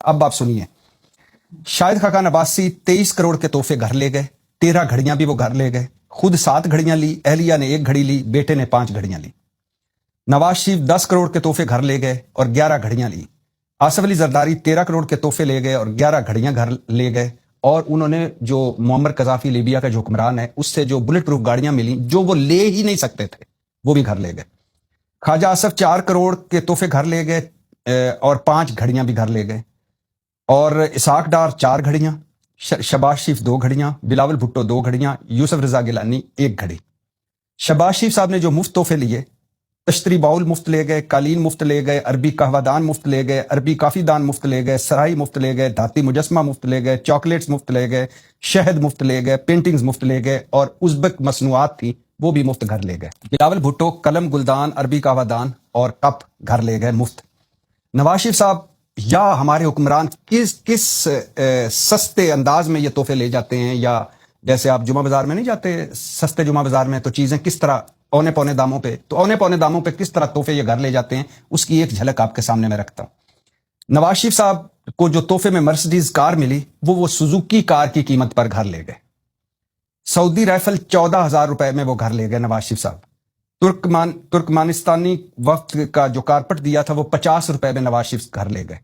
اب آپ سنیے، شاہد خاقان عباسی 23 کروڑ کے تحفے گھر لے گئے، 13 گھڑیاں بھی وہ گھر لے گئے، خود 7 گھڑیاں لی، اہلیہ نے 1 گھڑی لی، بیٹے نے 5 گھڑیاں لی۔ نواز شریف 10 کروڑ کے تحفے گھر لے گئے اور 11 گھڑیاں لی۔ آصف علی زرداری 13 کروڑ کے تحفے لے گئے اور 11 گھڑیاں گھر لے گئے، اور انہوں نے جو معمر قذافی لیبیا کا جو حکمران ہے اس سے جو بلٹ پروف گاڑیاں ملی جو وہ لے ہی نہیں سکتے تھے وہ بھی گھر لے گئے۔ خواجہ آصف 4 کروڑ کے تحفے گھر لے گئے اور 5 گھڑیاں بھی گھر لے گئے، اور اسحاق ڈار 4 گھڑیاں، شہباز شریف 2 گھڑیاں، بلاول بھٹو 2 گھڑیاں، یوسف رضا گیلانی 1 گھڑی۔ شہباز شریف صاحب نے جو مفت تحفے لیے، تشتری باؤل مفت لے گئے، قالین مفت لے گئے، عربی قہوہ دان مفت لے گئے، عربی کافی دان مفت لے گئے، سرائی مفت لے گئے، دھاتی مجسمہ مفت لے گئے، چاکلیٹس مفت لے گئے، شہد مفت لے گئے، پینٹنگز مفت لے گئے، اور ازبک مصنوعات تھی وہ بھی مفت گھر لے گئے۔ بلاول بھٹو قلم گلدان، عربی قہوہ دان اور کپ گھر لے گئے مفت۔ نواز شریف صاحب یا ہمارے حکمران کس سستے انداز میں یہ تحفے لے جاتے ہیں، یا جیسے آپ جمعہ بازار میں نہیں جاتے سستے جمعہ بازار میں تو چیزیں کس طرح اونے پونے داموں پہ، تو اونے پونے داموں پہ کس طرح تحفے یہ گھر لے جاتے ہیں، اس کی ایک جھلک آپ کے سامنے میں رکھتا ہوں۔ نواز شریف صاحب کو جو تحفے میں مرسڈیز کار ملی وہ سوزوکی کار کی قیمت پر گھر لے گئے۔ سعودی رائفل 14,000 روپے میں وہ گھر لے گئے نواز شریف صاحب۔ ترکمانستانی وفد کا جو کارپٹ دیا تھا وہ 50 روپے میں نواز شریف گھر لے گئے۔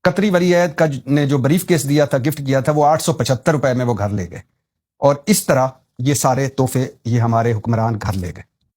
قطری ولی عہد کا نے جو بریف کیس دیا تھا، گفٹ کیا تھا، وہ 875 روپے میں وہ گھر لے گئے، اور اس طرح یہ سارے تحفے یہ ہمارے حکمران گھر لے گئے۔